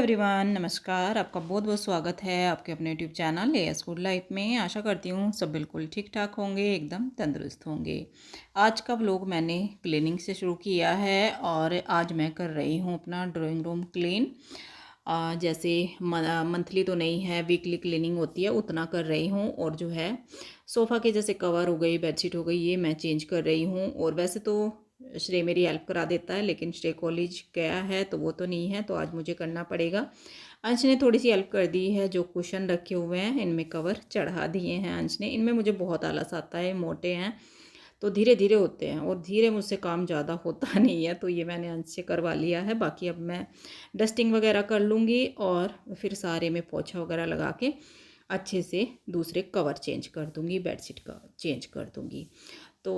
Everyone, नमस्कार। आपका बहुत बहुत स्वागत है आपके अपने YouTube channel as food life में। आशा करती हूँ सब बिल्कुल ठीक ठाक होंगे, एकदम तंदुरुस्त होंगे। आज का व्लॉग मैंने क्लीनिंग से शुरू किया है और आज मैं कर रही हूँ अपना ड्राइंग रूम क्लीन। जैसे मंथली तो नहीं है, वीकली क्लीनिंग होती है, उतना कर रही हूँ। और जो है सोफ़ा के जैसे कवर हो गई, बेडशीट हो गई, ये मैं चेंज कर रही हूँ। और वैसे तो श्रेय मेरी हेल्प करा देता है, लेकिन श्रेय कॉलेज गया है तो वो तो नहीं है, तो आज मुझे करना पड़ेगा। अंश ने थोड़ी सी हेल्प कर दी है। जो कुशन रखे हुए हैं इनमें कवर चढ़ा दिए हैं अंश ने। इनमें मुझे बहुत आलस आता है, मोटे हैं तो धीरे धीरे होते हैं और धीरे मुझसे काम ज़्यादा होता नहीं है, तो ये मैंने अंश से करवा लिया है। बाकी अब मैं डस्टिंग वगैरह कर लूँगी और फिर सारे में पोछा वगैरह लगा के अच्छे से दूसरे कवर चेंज कर दूँगी, बेडशीट का चेंज कर दूँगी। तो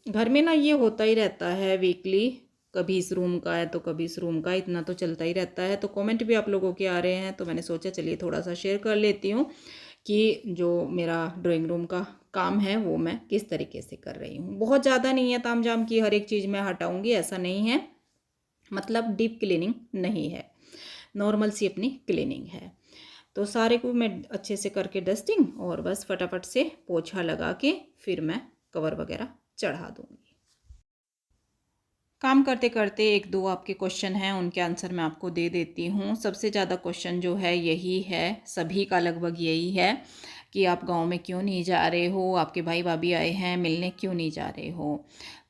घर में ना ये होता ही रहता है वीकली, कभी इस रूम का है तो कभी इस रूम का, इतना तो चलता ही रहता है। तो कमेंट भी आप लोगों के आ रहे हैं, तो मैंने सोचा चलिए थोड़ा सा शेयर कर लेती हूँ कि जो मेरा ड्राइंग रूम का काम है वो मैं किस तरीके से कर रही हूँ। बहुत ज़्यादा नहीं है तामझाम की हर एक चीज़ मैं हटाऊँगी, ऐसा नहीं है। मतलब डीप क्लीनिंग नहीं है, नॉर्मल सी अपनी क्लीनिंग है। तो सारे को मैं अच्छे से करके डस्टिंग और बस फटाफट से पोछा लगा के फिर मैं कवर वगैरह चढ़ा दूँगी। काम करते करते एक दो आपके क्वेश्चन हैं, उनके आंसर मैं आपको दे देती हूँ। सबसे ज़्यादा क्वेश्चन जो है यही है, सभी का लगभग यही है कि आप गांव में क्यों नहीं जा रहे हो, आपके भाई भाभी आए हैं मिलने, क्यों नहीं जा रहे हो।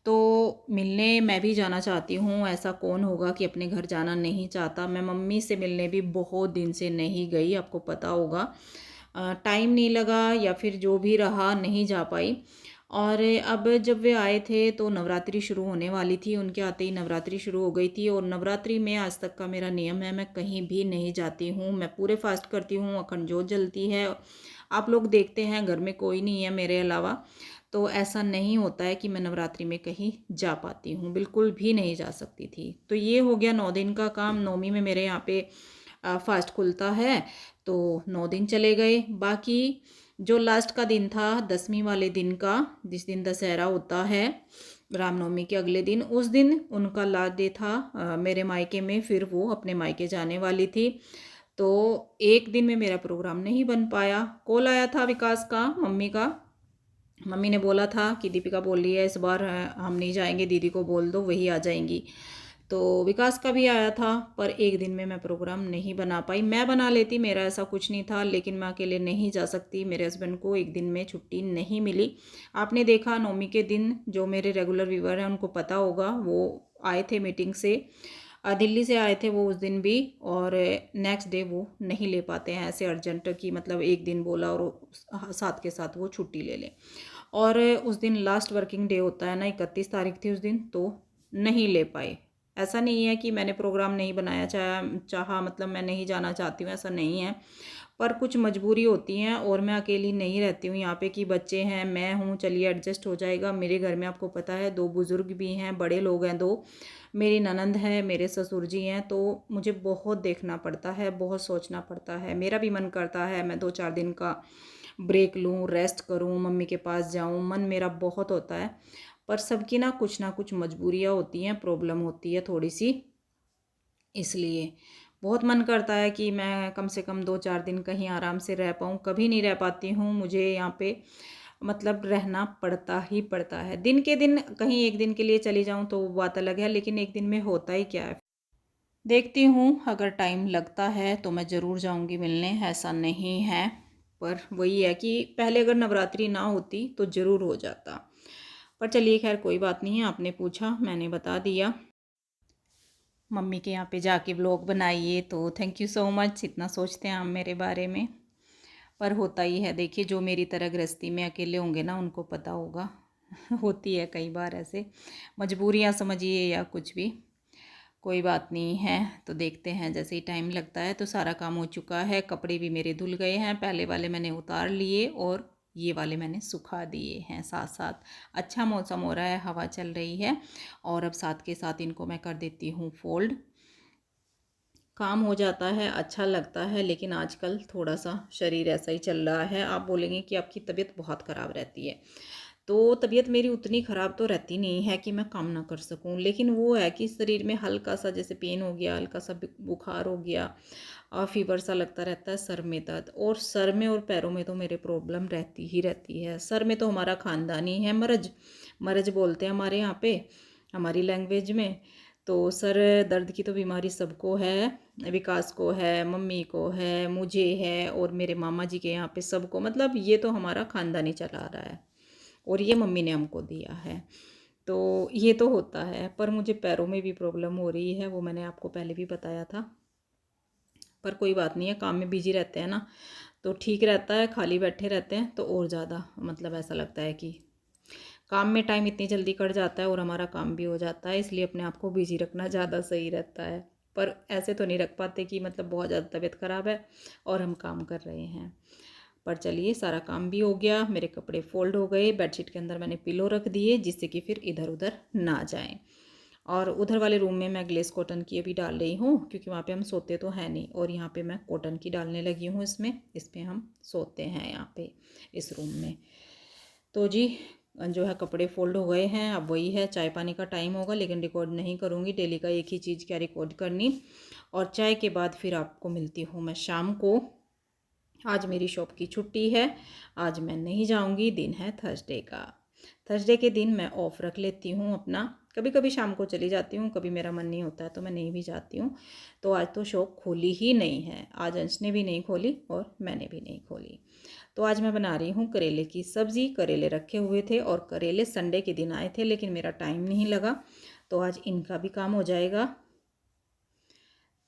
तो मिलने मैं भी जाना चाहती हूँ, ऐसा कौन होगा कि अपने घर जाना नहीं चाहता। मैं मम्मी से मिलने भी बहुत दिन से नहीं गई, आपको पता होगा टाइम नहीं लगा या फिर जो भी रहा, नहीं जा पाई। और अब जब वे आए थे तो नवरात्रि शुरू होने वाली थी, उनके आते ही नवरात्रि शुरू हो गई थी। और नवरात्रि में आज तक का मेरा नियम है, मैं कहीं भी नहीं जाती हूँ। मैं पूरे फास्ट करती हूँ, अखंड जोत जलती है। आप लोग देखते हैं घर में कोई नहीं है मेरे अलावा, तो ऐसा नहीं होता है कि मैं नवरात्रि में कहीं जा पाती हूँ, बिल्कुल भी नहीं जा सकती थी। तो ये हो गया 9 दिन का काम। नौमी में मेरे यहाँ पे फास्ट खुलता है, तो 9 दिन चले गए। बाकी जो लास्ट का दिन था 10वीं वाले दिन का, जिस दिन दशहरा होता है रामनवमी के अगले दिन, उस दिन उनका लास्ट डे था मेरे मायके में। फिर वो अपने मायके जाने वाली थी, तो एक दिन में मेरा प्रोग्राम नहीं बन पाया। कॉल आया था विकास का, मम्मी का। मम्मी ने बोला था कि दीपिका बोल रही है इस बार हम नहीं जाएंगे, दीदी को बोल दो वही आ जाएंगी। तो विकास का भी आया था, पर एक दिन में मैं प्रोग्राम नहीं बना पाई। मैं बना लेती, मेरा ऐसा कुछ नहीं था, लेकिन मैं अकेले नहीं जा सकती। मेरे हस्बैंड को एक दिन में छुट्टी नहीं मिली। आपने देखा नौमी के दिन, जो मेरे रेगुलर व्यूवर हैं उनको पता होगा, वो आए थे मीटिंग से, दिल्ली से आए थे वो उस दिन भी। और नेक्स्ट डे वो नहीं ले पाते हैं ऐसे अर्जेंट की, मतलब एक दिन बोला और साथ के साथ वो छुट्टी ले लें। और उस दिन लास्ट वर्किंग डे होता है ना, 31 तारीख थी उस दिन, तो नहीं ले पाए। ऐसा नहीं है कि मैंने प्रोग्राम नहीं बनाया चाहा, मतलब मैं नहीं जाना चाहती हूँ, ऐसा नहीं है। पर कुछ मजबूरी होती हैं और मैं अकेली नहीं रहती हूँ यहाँ पे कि बच्चे हैं, मैं हूँ, चलिए एडजस्ट हो जाएगा। मेरे घर में आपको पता है 2 बुज़ुर्ग भी हैं, बड़े लोग हैं 2, मेरी ननंद है, मेरे ससुर जी हैं, तो मुझे बहुत देखना पड़ता है, बहुत सोचना पड़ता है। मेरा भी मन करता है मैं 2-4 दिन का ब्रेक लूँ, रेस्ट करूँ, मम्मी के पास जाऊँ, मन मेरा बहुत होता है। पर सबकी ना कुछ मजबूरियाँ होती हैं, प्रॉब्लम होती है थोड़ी सी, इसलिए बहुत मन करता है कि मैं कम से कम 2-4 दिन कहीं आराम से रह पाऊँ। कभी नहीं रह पाती हूँ, मुझे यहाँ पे मतलब रहना पड़ता ही पड़ता है। दिन के दिन कहीं एक दिन के लिए चली जाऊँ तो वो बात अलग है, लेकिन एक दिन में होता ही क्या है। देखती हूँ, अगर टाइम लगता है तो मैं ज़रूर जाऊँगी मिलने, ऐसा नहीं है। पर वही है कि पहले अगर नवरात्रि ना होती तो ज़रूर हो जाता। पर चलिए खैर कोई बात नहीं है, आपने पूछा मैंने बता दिया। मम्मी के यहाँ पे जाके व्लॉग बनाइए, तो थैंक यू सो मच, इतना सोचते हैं आप मेरे बारे में। पर होता ही है, देखिए जो मेरी तरह गृहस्थी में अकेले होंगे ना उनको पता होगा होती है कई बार ऐसे मजबूरियाँ समझिए या कुछ भी। कोई बात नहीं है, तो देखते हैं, जैसे ही टाइम लगता है। तो सारा काम हो चुका है, कपड़े भी मेरे धुल गए हैं, पहले वाले मैंने उतार लिए और ये वाले मैंने सुखा दिए हैं साथ साथ। अच्छा मौसम हो रहा है, हवा चल रही है, और अब साथ के साथ इनको मैं कर देती हूँ फोल्ड। काम हो जाता है, अच्छा लगता है, लेकिन आजकल थोड़ा सा शरीर ऐसा ही चल रहा है। आप बोलेंगे कि आपकी तबीयत बहुत ख़राब रहती है, तो तबीयत मेरी उतनी ख़राब तो रहती नहीं है कि मैं काम ना कर सकूं, लेकिन वो है कि शरीर में हल्का सा जैसे पेन हो गया, हल्का सा बुखार हो गया और फीवर सा लगता रहता है, सर में दर्द, और सर में और पैरों में तो मेरे प्रॉब्लम रहती ही रहती है। सर में तो हमारा ख़ानदानी है मरज, मरज बोलते हैं हमारे यहाँ पे, हमारी लैंग्वेज में। तो सर दर्द की तो बीमारी सबको है, विकास को है, मम्मी को है, मुझे है, और मेरे मामा जी के यहाँ पे सबको, मतलब ये तो हमारा ख़ानदानी चला रहा है और ये मम्मी ने हमको दिया है। तो ये तो होता है, पर मुझे पैरों में भी प्रॉब्लम हो रही है, वो मैंने आपको पहले भी बताया था। पर कोई बात नहीं है, काम में बिजी रहते हैं ना तो ठीक रहता है, खाली बैठे रहते हैं तो और ज़्यादा मतलब ऐसा लगता है कि काम में टाइम इतनी जल्दी कट जाता है और हमारा काम भी हो जाता है, इसलिए अपने आप को बिजी रखना ज़्यादा सही रहता है। पर ऐसे तो नहीं रख पाते कि मतलब बहुत ज़्यादा तबीयत ख़राब है और हम काम कर रहे हैं। पर चलिए, सारा काम भी हो गया, मेरे कपड़े फोल्ड हो गए, बेडशीट के अंदर मैंने पिलो रख दिए जिससे कि फिर इधर उधर ना जाएं। और उधर वाले रूम में मैं ग्लेस कॉटन की अभी डाल रही हूँ क्योंकि वहाँ पे हम सोते तो हैं नहीं, और यहाँ पे मैं कॉटन की डालने लगी हूँ इस पे हम सोते हैं यहाँ पे इस रूम में। तो जी जो है कपड़े फोल्ड हो गए हैं, अब वही है, चाय पानी का टाइम होगा, लेकिन रिकॉर्ड नहीं करूँगी, डेली का एक ही चीज़ क्या रिकॉर्ड करनी। और चाय के बाद फिर आपको मिलती हूँ मैं शाम को। आज मेरी शॉप की छुट्टी है, आज मैं नहीं जाऊँगी, दिन है थर्सडे का। थर्सडे के दिन मैं ऑफ़ रख लेती हूँ अपना, कभी कभी शाम को चली जाती हूँ, कभी मेरा मन नहीं होता है तो मैं नहीं भी जाती हूँ। तो आज तो शॉप खोली ही नहीं है, आज अंश ने भी नहीं खोली और मैंने भी नहीं खोली। तो आज मैं बना रही हूँ करेले की सब्ज़ी। करेले रखे हुए थे और करेले संडे के दिन आए थे, लेकिन मेरा टाइम नहीं लगा, तो आज इनका भी काम हो जाएगा।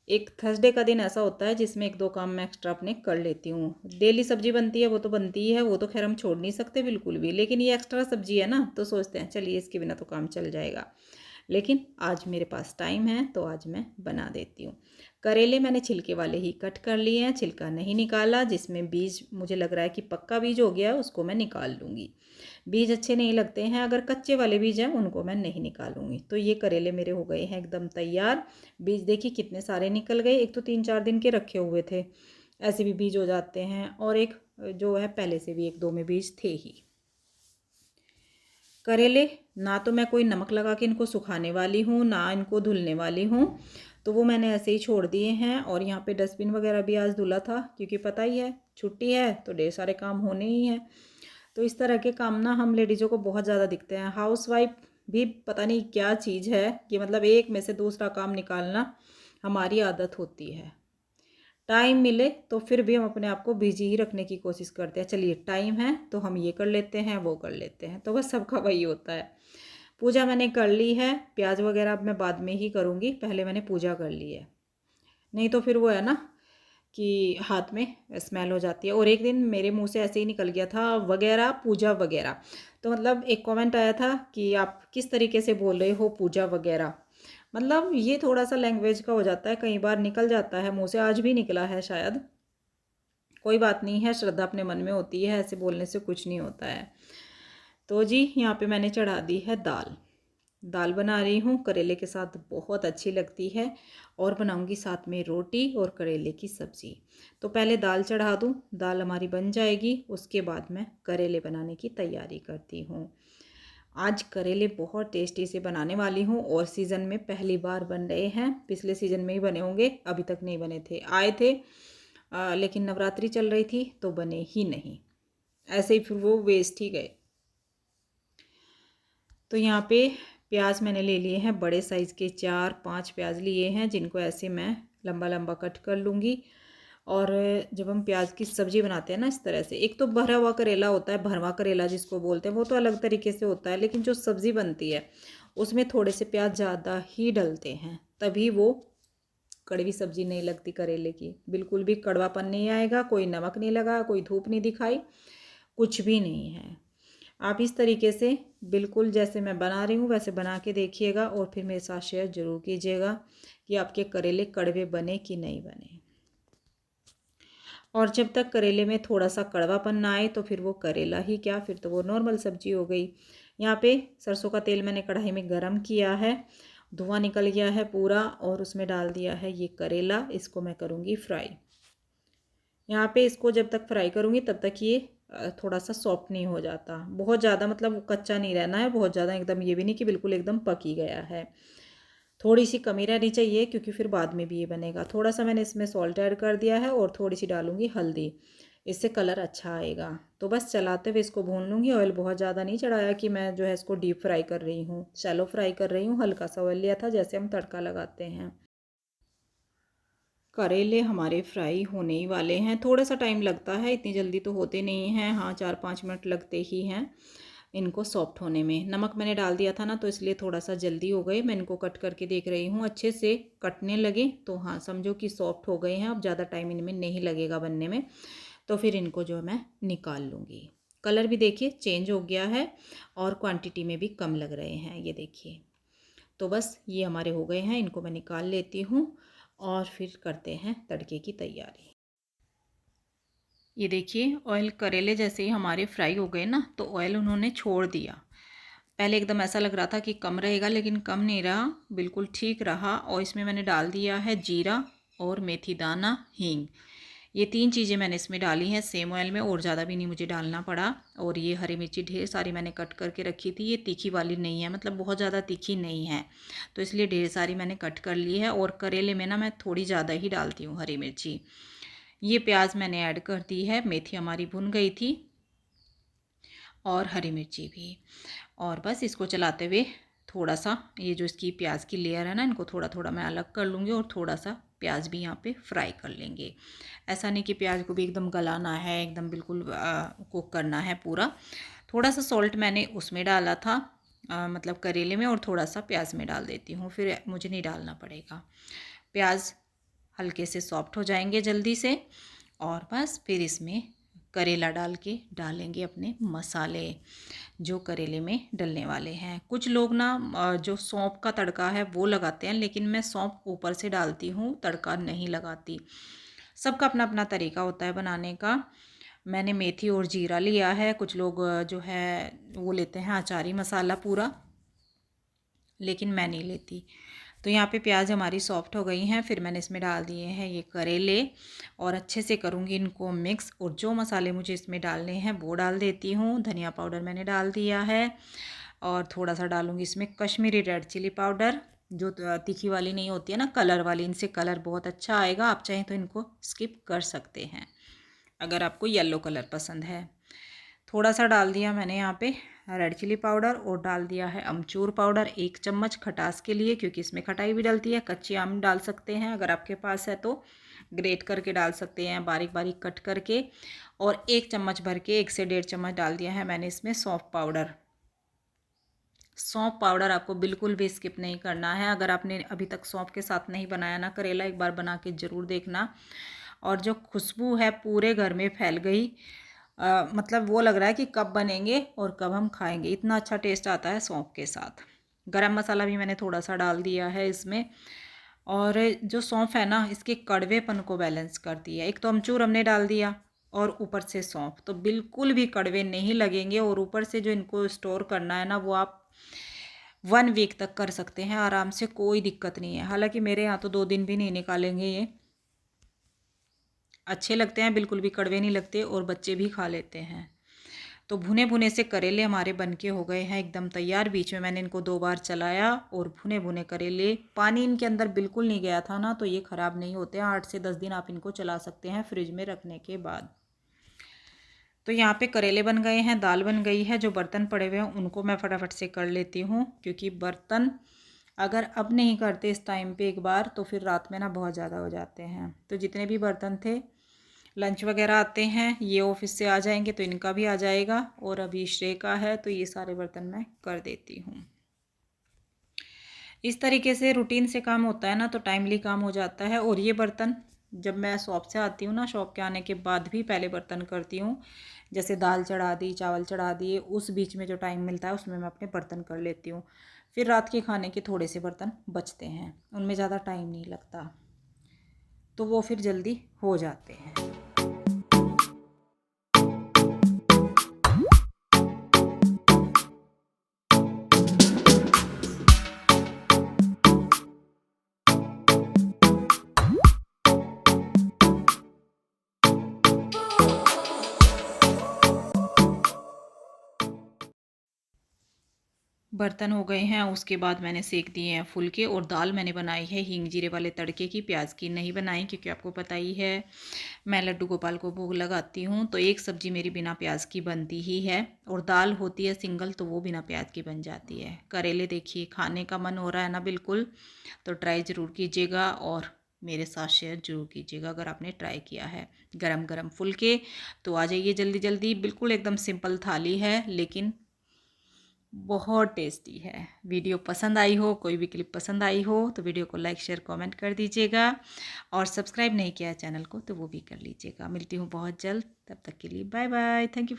एक थर्सडे का दिन ऐसा होता है जिसमें एक दो काम मैं एक्स्ट्रा अपने कर लेती हूँ। डेली सब्जी बनती है वो तो बनती ही है, वो तो खैर हम छोड़ नहीं सकते बिल्कुल भी, लेकिन ये एक्स्ट्रा सब्जी है ना तो सोचते हैं चलिए इसके बिना तो काम चल जाएगा। लेकिन आज मेरे पास टाइम है तो आज मैं बना देती हूँ। करेले मैंने छिलके वाले ही कट कर लिए हैं, छिलका नहीं निकाला। जिसमें बीज मुझे लग रहा है कि पक्का बीज हो गया है उसको मैं निकाल लूँगी। बीज अच्छे नहीं लगते हैं, अगर कच्चे वाले बीज हैं उनको मैं नहीं निकालूंगी। तो ये करेले मेरे हो गए हैं एकदम तैयार। बीज देखिए कितने सारे निकल गए, एक तो 3-4 दिन के रखे हुए थे, ऐसे भी बीज हो जाते हैं, और एक जो है पहले से भी 1-2 में बीज थे ही। करेले ना तो मैं कोई नमक लगा के इनको सुखाने वाली हूँ, ना इनको धुलने वाली हूँ, तो वो मैंने ऐसे ही छोड़ दिए हैं। और यहाँ पे डस्टबिन वगैरह भी आज धुला था, क्योंकि पता ही है छुट्टी है तो ढेर सारे काम होने ही हैं। तो इस तरह के काम ना हम लेडीज़ों को बहुत ज़्यादा दिखते हैं। हाउसवाइफ भी पता नहीं क्या चीज़ है कि मतलब एक में से दूसरा काम निकालना हमारी आदत होती है। टाइम मिले तो फिर भी हम अपने आप को बिजी ही रखने की कोशिश करते हैं, चलिए टाइम है तो हम ये कर लेते हैं वो कर लेते हैं, तो बस सबका वही होता है। पूजा मैंने कर ली है, प्याज वगैरह अब मैं बाद में ही करूँगी, पहले मैंने पूजा कर ली है, नहीं तो फिर वो है ना कि हाथ में स्मेल हो जाती है। और एक दिन मेरे मुंह से ऐसे ही निकल गया था वगैरह पूजा वगैरह, तो मतलब एक कमेंट आया था कि आप किस तरीके से बोल रहे हो पूजा वगैरह, मतलब ये थोड़ा सा लैंग्वेज का हो जाता है, कई बार निकल जाता है मुंह से, आज भी निकला है शायद। कोई बात नहीं है, श्रद्धा अपने मन में होती है, ऐसे बोलने से कुछ नहीं होता है। तो जी यहाँ पे मैंने चढ़ा दी है दाल। दाल बना रही हूँ, करेले के साथ बहुत अच्छी लगती है, और बनाऊंगी साथ में रोटी और करेले की सब्ज़ी। तो पहले दाल चढ़ा दूँ, दाल हमारी बन जाएगी, उसके बाद मैं करेले बनाने की तैयारी करती हूँ। आज करेले बहुत टेस्टी से बनाने वाली हूँ, और सीज़न में पहली बार बन रहे हैं, पिछले सीज़न में ही बने होंगे, अभी तक नहीं बने थे, आए थे लेकिन नवरात्रि चल रही थी तो बने ही नहीं, ऐसे ही फिर वो वेस्ट ही गए। तो यहाँ पे प्याज मैंने ले लिए हैं बड़े साइज़ के, 4-5 प्याज लिए हैं, जिनको ऐसे मैं लंबा लंबा कट कर लूँगी। और जब हम प्याज की सब्ज़ी बनाते हैं ना इस तरह से, एक तो भरा हुआ करेला होता है, भरवा करेला जिसको बोलते हैं, वो तो अलग तरीके से होता है, लेकिन जो सब्ज़ी बनती है उसमें थोड़े से प्याज ज़्यादा ही डलते हैं, तभी वो कड़वी सब्ज़ी नहीं लगती करेले की, बिल्कुल भी कड़वापन नहीं आएगा, कोई नमक नहीं लगा, कोई धूप नहीं दिखाई, कुछ भी नहीं है। आप इस तरीके से बिल्कुल जैसे मैं बना रही हूँ वैसे बना के देखिएगा, और फिर मेरे साथ शेयर ज़रूर कीजिएगा कि आपके करेले कड़वे बने कि नहीं बने। और जब तक करेले में थोड़ा सा कड़वापन ना आए तो फिर वो करेला ही क्या, फिर तो वो नॉर्मल सब्जी हो गई। यहाँ पे सरसों का तेल मैंने कढ़ाई में गरम किया है, धुआं निकल गया है पूरा, और उसमें डाल दिया है ये करेला, इसको मैं करूँगी फ्राई। यहाँ पे इसको जब तक फ्राई करूँगी तब तक ये थोड़ा सा सॉफ्ट नहीं हो जाता। बहुत ज़्यादा मतलब कच्चा नहीं रहना है, बहुत ज़्यादा एकदम ये भी नहीं कि बिल्कुल एकदम पक ही गया है। थोड़ी सी कमी रहनी चाहिए क्योंकि फिर बाद में भी ये बनेगा। थोड़ा सा मैंने इसमें सॉल्ट ऐड कर दिया है और थोड़ी सी डालूँगी हल्दी, इससे कलर अच्छा आएगा। तो बस चलाते हुए इसको भून लूँगी। ऑयल बहुत ज़्यादा नहीं चढ़ाया कि मैं जो है इसको डीप फ्राई कर रही हूँ, शैलो फ्राई कर रही हूँ। हल्का सा ऑयल लिया था जैसे हम तड़का लगाते हैं। करेले हमारे फ्राई होने ही वाले हैं। थोड़ा सा टाइम लगता है, इतनी जल्दी तो होते नहीं हैं। हाँ, 4-5 मिनट लगते ही हैं इनको सॉफ्ट होने में। नमक मैंने डाल दिया था ना, तो इसलिए थोड़ा सा जल्दी हो गए। मैं इनको कट करके देख रही हूँ, अच्छे से कटने लगे तो हाँ समझो कि सॉफ्ट हो गए हैं। अब ज़्यादा टाइम इनमें नहीं लगेगा बनने में। तो फिर इनको जो मैं निकाल लूँगी। कलर भी देखिए चेंज हो गया है और क्वांटिटी में भी कम लग रहे हैं, ये देखिए। तो बस ये हमारे हो गए हैं, इनको मैं निकाल लेती हूँ और फिर करते हैं तड़के की तैयारी। ये देखिए ऑयल करेले जैसे ही हमारे फ्राई हो गए ना, तो ऑयल उन्होंने छोड़ दिया। पहले एकदम ऐसा लग रहा था कि कम रहेगा, लेकिन कम नहीं रहा, बिल्कुल ठीक रहा। और इसमें मैंने डाल दिया है जीरा और मेथी दाना, हींग। ये 3 चीज़ें मैंने इसमें डाली हैं सेम ऑयल में, और ज़्यादा भी नहीं मुझे डालना पड़ा। और ये हरी मिर्ची ढेर सारी मैंने कट करके रखी थी। ये तीखी वाली नहीं है, मतलब बहुत ज़्यादा तीखी नहीं है, तो इसलिए ढेर सारी मैंने कट कर ली है। और करेले में ना मैं थोड़ी ज़्यादा ही डालती हूँ हरी मिर्ची। ये प्याज मैंने ऐड कर दी है, मेथी हमारी भुन गई थी और हरी मिर्ची भी। और बस इसको चलाते हुए थोड़ा सा ये जो इसकी प्याज की लेयर है ना, इनको थोड़ा थोड़ा मैं अलग कर लूँगी और थोड़ा सा प्याज भी यहाँ पे फ्राई कर लेंगे। ऐसा नहीं कि प्याज को भी एकदम गलाना है, एकदम बिल्कुल कुक करना है पूरा। थोड़ा सा सॉल्ट मैंने उसमें डाला था, मतलब करेले में, और थोड़ा सा प्याज में डाल देती हूँ, फिर मुझे नहीं डालना पड़ेगा। प्याज हल्के से सॉफ्ट हो जाएंगे जल्दी से। और बस फिर इसमें करेला डाल के डालेंगे अपने मसाले जो करेले में डलने वाले हैं। कुछ लोग ना जो सौंफ का तड़का है वो लगाते हैं, लेकिन मैं सौंफ ऊपर से डालती हूँ, तड़का नहीं लगाती। सबका अपना अपना तरीका होता है बनाने का। मैंने मेथी और जीरा लिया है। कुछ लोग जो है वो लेते हैं अचारी मसाला पूरा, लेकिन मैं नहीं लेती। तो यहाँ पे प्याज हमारी सॉफ्ट हो गई हैं। फिर मैंने इसमें डाल दिए हैं ये करेले और अच्छे से करूँगी इनको मिक्स। और जो मसाले मुझे इसमें डालने हैं वो डाल देती हूँ। धनिया पाउडर मैंने डाल दिया है और थोड़ा सा डालूँगी इसमें कश्मीरी रेड चिली पाउडर, जो तीखी वाली नहीं होती है ना, कलर वाली। इनसे कलर बहुत अच्छा आएगा। आप चाहें तो इनको स्किप कर सकते हैं अगर आपको येलो कलर पसंद है। थोड़ा सा डाल दिया मैंने यहाँ पे रेड चिली पाउडर और डाल दिया है अमचूर पाउडर 1 चम्मच खटास के लिए, क्योंकि इसमें खटाई भी डलती है। कच्चे आम डाल सकते हैं अगर आपके पास है तो, ग्रेट करके डाल सकते हैं बारीक बारीक कट करके। और 1 चम्मच भर के 1 से 1.5 चम्मच डाल दिया है मैंने इसमें सौंफ पाउडर। सौंफ पाउडर आपको बिल्कुल भी स्किप नहीं करना है। अगर आपने अभी तक सौंफ के साथ नहीं बनाया ना करेला, एक बार बना के ज़रूर देखना। और जो खुशबू है पूरे घर में फैल गई, मतलब वो लग रहा है कि कब बनेंगे और कब हम खाएंगे, इतना अच्छा टेस्ट आता है सौंफ के साथ। गरम मसाला भी मैंने थोड़ा सा डाल दिया है इसमें। और जो सौंफ है ना, इसके कड़वेपन को बैलेंस करती है। एक तो अमचूर हमने डाल दिया और ऊपर से सौंफ, तो बिल्कुल भी कड़वे नहीं लगेंगे। और ऊपर से जो इनको स्टोर करना है ना, वो आप 1 वीक तक कर सकते हैं आराम से, कोई दिक्कत नहीं है। हालांकि मेरे यहाँ तो 2 दिन भी नहीं निकालेंगे, ये अच्छे लगते हैं, बिल्कुल भी कड़वे नहीं लगते और बच्चे भी खा लेते हैं। तो भुने भुने से करेले हमारे बनके हो गए हैं एकदम तैयार। बीच में मैंने इनको 2 बार चलाया। और भुने भुने करेले, पानी इनके अंदर बिल्कुल नहीं गया था ना, तो ये ख़राब नहीं होते हैं। 8 से 10 दिन आप इनको चला सकते हैं फ्रिज में रखने के बाद। तो यहाँ पे करेले बन गए हैं, दाल बन गई है। जो बर्तन पड़े हुए हैं उनको मैं फटाफट से कर लेती हूँ, क्योंकि बर्तन अगर अब नहीं करते इस टाइम पे एक बार, तो फिर रात में ना बहुत ज़्यादा हो जाते हैं। तो जितने भी बर्तन थे, लंच वगैरह आते हैं, ये ऑफिस से आ जाएंगे तो इनका भी आ जाएगा। और अभी श्रेय का है, तो ये सारे बर्तन मैं कर देती हूँ। इस तरीके से रूटीन से काम होता है ना, तो टाइमली काम हो जाता है। और ये बर्तन जब मैं शॉप से आती हूँ ना, शॉप के आने के बाद भी पहले बर्तन करती हूँ। जैसे दाल चढ़ा दी, चावल चढ़ा दिए, उस बीच में जो टाइम मिलता है उसमें मैं अपने बर्तन कर लेती हूँ। फिर रात के खाने के थोड़े से बर्तन बचते हैं, उनमें ज़्यादा टाइम नहीं लगता, तो वो फिर जल्दी हो जाते हैं। बर्तन हो गए हैं, उसके बाद मैंने सेक दिए हैं फुलके। और दाल मैंने बनाई है हींग जीरे वाले तड़के की, प्याज की नहीं बनाई क्योंकि आपको पता ही है मैं लड्डू गोपाल को भोग लगाती हूँ तो एक सब्ज़ी मेरी बिना प्याज की बनती ही है। और दाल होती है सिंगल तो वो बिना प्याज की बन जाती है। करेले देखिए खाने का मन हो रहा है ना बिल्कुल, तो ट्राई ज़रूर कीजिएगा और मेरे साथ शेयर जरूर कीजिएगा अगर आपने ट्राई किया है। गरम गरम फुलके, तो आ जाइए जल्दी जल्दी। बिल्कुल एकदम सिंपल थाली है लेकिन बहुत टेस्टी है। वीडियो पसंद आई हो, कोई भी क्लिप पसंद आई हो तो वीडियो को लाइक शेयर कमेंट कर दीजिएगा। और सब्सक्राइब नहीं किया चैनल को तो वो भी कर लीजिएगा। मिलती हूँ बहुत जल्द, तब तक के लिए बाय बाय। Thank you.